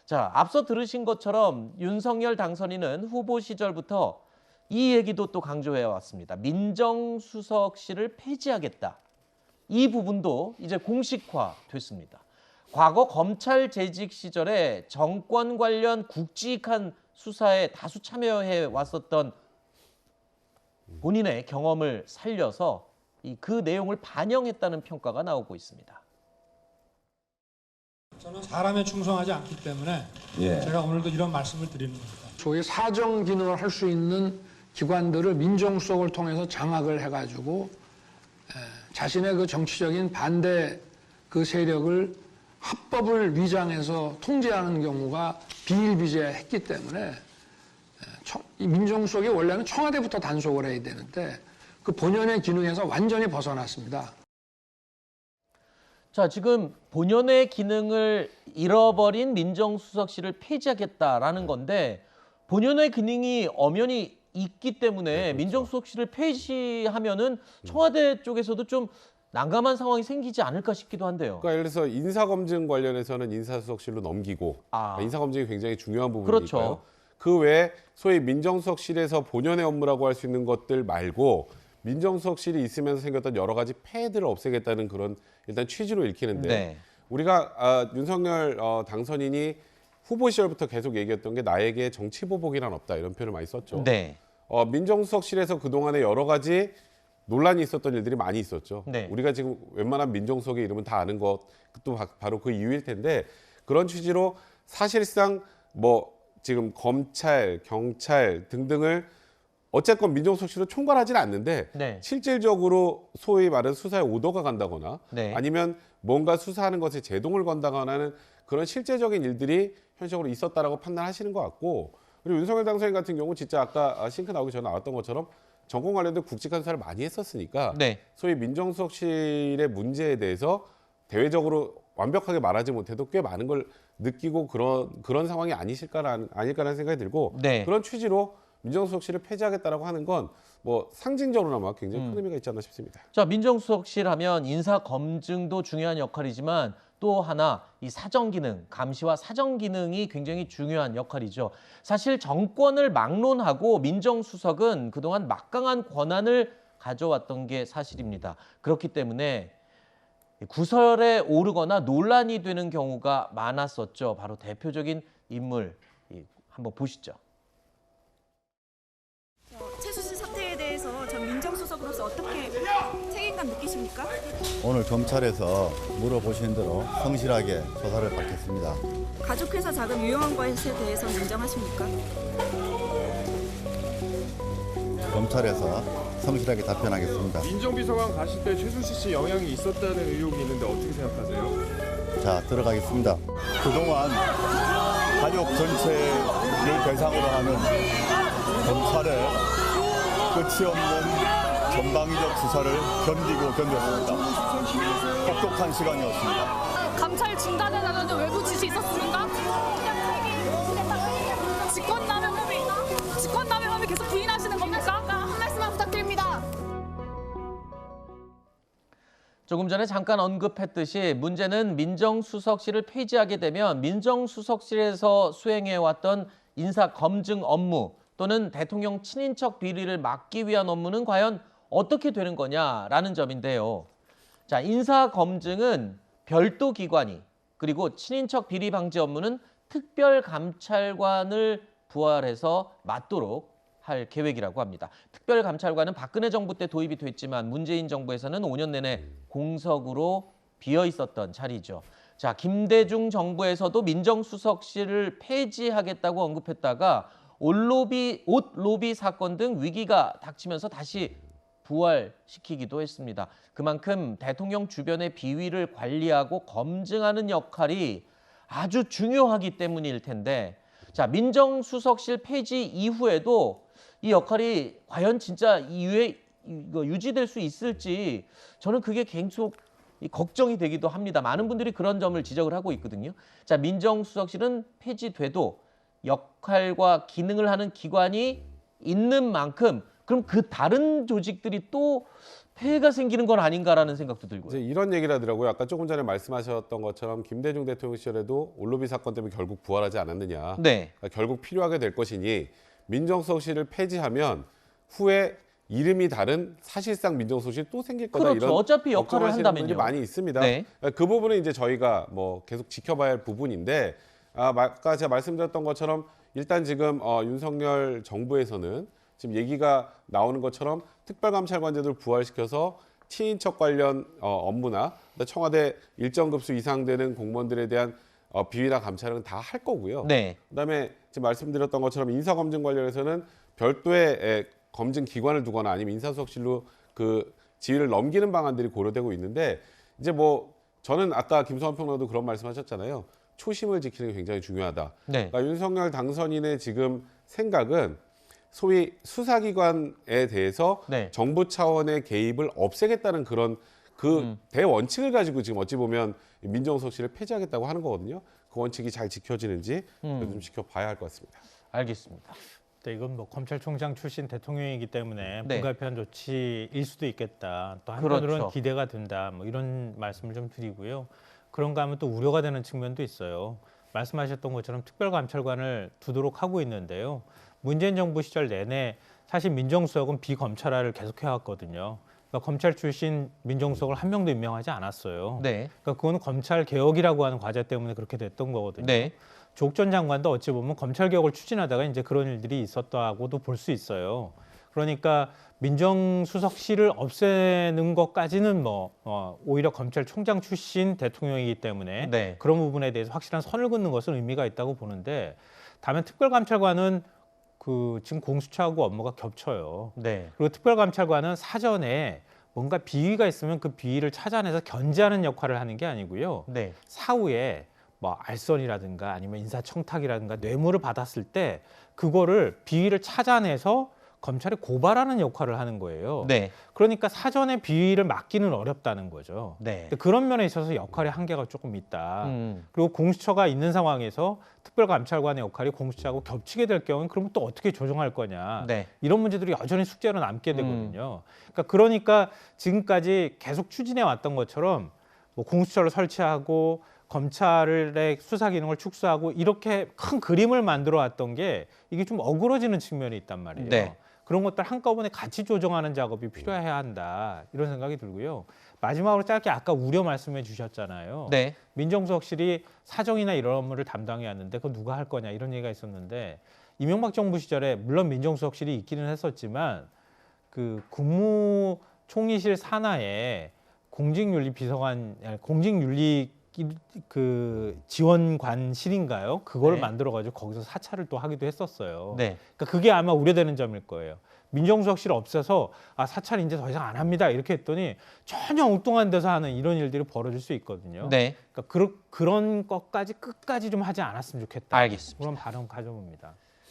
자, 앞서 들으신 것처럼 윤석열 당선인은 후보 시절부터 이 얘기도 또 강조해 왔습니다. 민정수석실을 폐지하겠다. 이 부분도 이제 공식화됐습니다. 과거 검찰 재직 시절에 정권 관련 굵직한 수사에 다수 참여해 왔었던 본인의 경험을 살려서 그 내용을 반영했다는 평가가 나오고 있습니다. 저는 사람에 충성하지 않기 때문에 제가 오늘도 이런 말씀을 드리는 겁니다. 소위 사정 기능을 할 수 있는 기관들을 민정수석을 통해서 장악을 해가지고 자신의 그 정치적인 반대 그 세력을 합법을 위장해서 통제하는 경우가 비일비재했기 때문에 이 민정수석이 원래는 청와대부터 단속을 해야 되는데 그 본연의 기능에서 완전히 벗어났습니다. 자, 지금 본연의 기능을 잃어버린 민정수석실을 폐지하겠다라는 건데 본연의 기능이 엄연히 있기 때문에 그렇죠. 민정수석실을 폐지하면은 청와대 쪽에서도 좀 난감한 상황이 생기지 않을까 싶기도 한데요. 그러니까 예를 들어서 인사검증 관련해서는 인사수석실로 넘기고 인사검증이 굉장히 중요한 부분이니까요. 그렇죠. 그 외에 소위 민정수석실에서 본연의 업무라고 할 수 있는 것들 말고 민정수석실이 있으면서 생겼던 여러 가지 폐해들을 없애겠다는 그런 일단 취지로 읽히는데 네. 우리가 윤석열 당선인이 후보 시절부터 계속 얘기했던 게 나에게 정치보복이란 없다 이런 표현을 많이 썼죠. 네. 민정수석실에서 그동안에 여러 가지 논란이 있었던 일들이 많이 있었죠. 네. 우리가 지금 웬만한 민정수석의 이름은 다 아는 것도 바로 그 이유일 텐데 그런 취지로 사실상 뭐 지금 검찰, 경찰 등등을 어쨌건 민정수석실로 총괄하지는 않는데 네. 실질적으로 소위 말하는 수사에 오더가 간다거나 네. 아니면 뭔가 수사하는 것에 제동을 건다거나 하는 그런 실제적인 일들이 현실적으로 있었다라고 판단하시는 것 같고 그리고 윤석열 당선인 같은 경우 진짜 아까 싱크 나오기 전에 나왔던 것처럼 정권 관련된 굵직한 수사를 많이 했었으니까 네. 소위 민정수석실의 문제에 대해서 대외적으로 완벽하게 말하지 못해도 꽤 많은 걸 느끼고 그런 상황이 아닐까라는 생각이 들고 네. 그런 취지로 민정수석실을 폐지하겠다라고 하는 건 뭐 상징적으로나마 굉장히 큰 의미가 있지 않나 싶습니다. 자, 민정수석실 하면 인사 검증도 중요한 역할이지만 또 하나 이 사정 기능, 감시와 사정 기능이 굉장히 중요한 역할이죠. 사실 정권을 막론하고 민정수석은 그동안 막강한 권한을 가져왔던 게 사실입니다. 그렇기 때문에 구설에 오르거나 논란이 되는 경우가 많았었죠. 바로 대표적인 인물 한번 보시죠. 최순실 사태에 대해서 전 민정수석으로서 어떻게 책임감 느끼십니까? 오늘 검찰에서 물어보신 대로 성실하게 조사를 받겠습니다. 가족회사 자금 유용한 것에 대해서 인정하십니까? 검찰에서 성실하게 답변하겠습니다. 민정비서관 가실 때 최순실 씨 영향이 있었다는 의혹이 있는데 어떻게 생각하세요? 자, 들어가겠습니다. 그동안 가족 전체를 대상으로 하는 검찰의 끝이 없는 전방위적 수사를 견디고 견뎠습니다. 혹독한 시간이었습니다. 감찰 중단해달라는 외부 지시 있었습니까? 직권남용 혐의 계속 부인하시는 겁니까? 한 말씀만 부탁드립니다. 조금 전에 잠깐 언급했듯이 문제는 민정수석실을 폐지하게 되면 민정수석실에서 수행해왔던 인사검증 업무 또는 대통령 친인척 비리를 막기 위한 업무는 과연 어떻게 되는 거냐라는 점인데요. 자, 인사검증은 별도 기관이 그리고 친인척 비리 방지 업무는 특별감찰관을 부활해서 맡도록 할 계획이라고 합니다. 특별감찰관은 박근혜 정부 때 도입이 됐지만 문재인 정부에서는 5년 내내 공석으로 비어 있었던 자리죠. 자, 김대중 정부에서도 민정수석실을 폐지하겠다고 언급했다가 옷 로비 사건 등 위기가 닥치면서 다시 부활시키기도 했습니다. 그만큼 대통령 주변의 비위를 관리하고 검증하는 역할이 아주 중요하기 때문일 텐데 자, 민정수석실 폐지 이후에도 이 역할이 과연 진짜 이후에 유지될 수 있을지 저는 그게 계속 걱정이 되기도 합니다. 많은 분들이 그런 점을 지적을 하고 있거든요. 자, 민정수석실은 폐지돼도 역할과 기능을 하는 기관이 있는 만큼 그럼 그 다른 조직들이 또 폐해가 생기는 건 아닌가라는 생각도 들고요. 이제 이런 얘기를 하더라고요. 아까 조금 전에 말씀하셨던 것처럼 김대중 대통령 시절에도 올로비 사건 때문에 결국 부활하지 않았느냐. 네. 그러니까 결국 필요하게 될 것이니 민정수석실을 폐지하면 후에 이름이 다른 사실상 민정수석실이 또 생길 거다. 그렇죠. 이런 어차피 역할을 걱정하시는 분들이 한다면요. 많이 있습니다. 네. 그 부분은 이제 저희가 뭐 계속 지켜봐야 할 부분인데 아까 제가 말씀드렸던 것처럼 일단 지금 윤석열 정부에서는 지금 얘기가 나오는 것처럼 특별감찰관제도를 부활시켜서 친인척 관련 업무나 청와대 일정 급수 이상 되는 공무원들에 대한 비위나 감찰은 다 할 거고요. 네. 그다음에 지금 말씀드렸던 것처럼 인사검증 관련해서는 별도의 검증 기관을 두거나 아니면 인사수석실로 그 지위를 넘기는 방안들이 고려되고 있는데 이제 뭐 저는 아까 김성환 평론가도 그런 말씀하셨잖아요. 초심을 지키는 게 굉장히 중요하다. 네. 그러니까 윤석열 당선인의 지금 생각은 소위 수사기관에 대해서 네. 정부 차원의 개입을 없애겠다는 그런 그 대원칙을 가지고 지금 어찌 보면 민정수석실을 폐지하겠다고 하는 거거든요. 그 원칙이 잘 지켜지는지 좀 지켜봐야 할 것 같습니다. 알겠습니다. 네, 이건 뭐 검찰총장 출신 대통령이기 때문에 네. 불가피한 조치일 수도 있겠다. 또 한편으로는 그렇죠. 기대가 된다. 뭐 이런 말씀을 좀 드리고요. 그런가 하면 또 우려가 되는 측면도 있어요. 말씀하셨던 것처럼 특별감찰관을 두도록 하고 있는데요. 문재인 정부 시절 내내 사실 민정수석은 비검찰화를 계속해왔거든요. 그러니까 검찰 출신 민정수석을 한 명도 임명하지 않았어요. 네. 그러니까 그거는 검찰 개혁이라고 하는 과제 때문에 그렇게 됐던 거거든요. 네. 조국 전 장관도 어찌 보면 검찰 개혁을 추진하다가 이제 그런 일들이 있었다고도 볼 수 있어요. 그러니까 민정수석실을 없애는 것까지는 뭐 오히려 검찰총장 출신 대통령이기 때문에 네. 그런 부분에 대해서 확실한 선을 긋는 것은 의미가 있다고 보는데 다만 특별감찰관은 그 지금 공수처하고 업무가 겹쳐요. 네. 그리고 특별감찰관은 사전에 뭔가 비위가 있으면 그 비위를 찾아내서 견제하는 역할을 하는 게 아니고요. 네. 사후에 뭐 알선이라든가 아니면 인사청탁이라든가 뇌물을 받았을 때 그거를 비위를 찾아내서 검찰에 고발하는 역할을 하는 거예요. 네. 그러니까 사전에 비위를 막기는 어렵다는 거죠. 네. 근데 그런 면에 있어서 역할의 한계가 조금 있다. 음. 그리고 공수처가 있는 상황에서 특별감찰관의 역할이 공수처하고 겹치게 될 경우는 그러면 또 어떻게 조정할 거냐. 네. 이런 문제들이 여전히 숙제로 남게 되거든요. 그러니까 지금까지 계속 추진해 왔던 것처럼 뭐 공수처를 설치하고 검찰의 수사 기능을 축소하고 이렇게 큰 그림을 만들어 왔던 게 이게 좀 어그러지는 측면이 있단 말이에요. 네. 그런 것들 한꺼번에 같이 조정하는 작업이 필요해야 한다. 이런 생각이 들고요. 마지막으로 짧게 아까 우려 말씀해 주셨잖아요. 네. 민정수석실이 사정이나 이런 업무를 담당해야 하는데 그거 누가 할 거냐 이런 얘기가 있었는데 이명박 정부 시절에 물론 민정수석실이 있기는 했었지만 그 국무총리실 산하에 공직윤리 그 지원관실인가요? 그걸 네. 만들어가지고 거기서 사찰을 또 하기도 했었어요. 네. 그러니까 그게 아마 우려되는 점일 거예요. 민정수석실 없어서 사찰 이제 더 이상 안 합니다. 이렇게 했더니 전혀 엉뚱한 데서 하는 이런 일들이 벌어질 수 있거든요. 네. 그러니까 그런 것까지 끝까지 좀 하지 않았으면 좋겠다. 알겠습니다. 그런 발언 가져봅니다.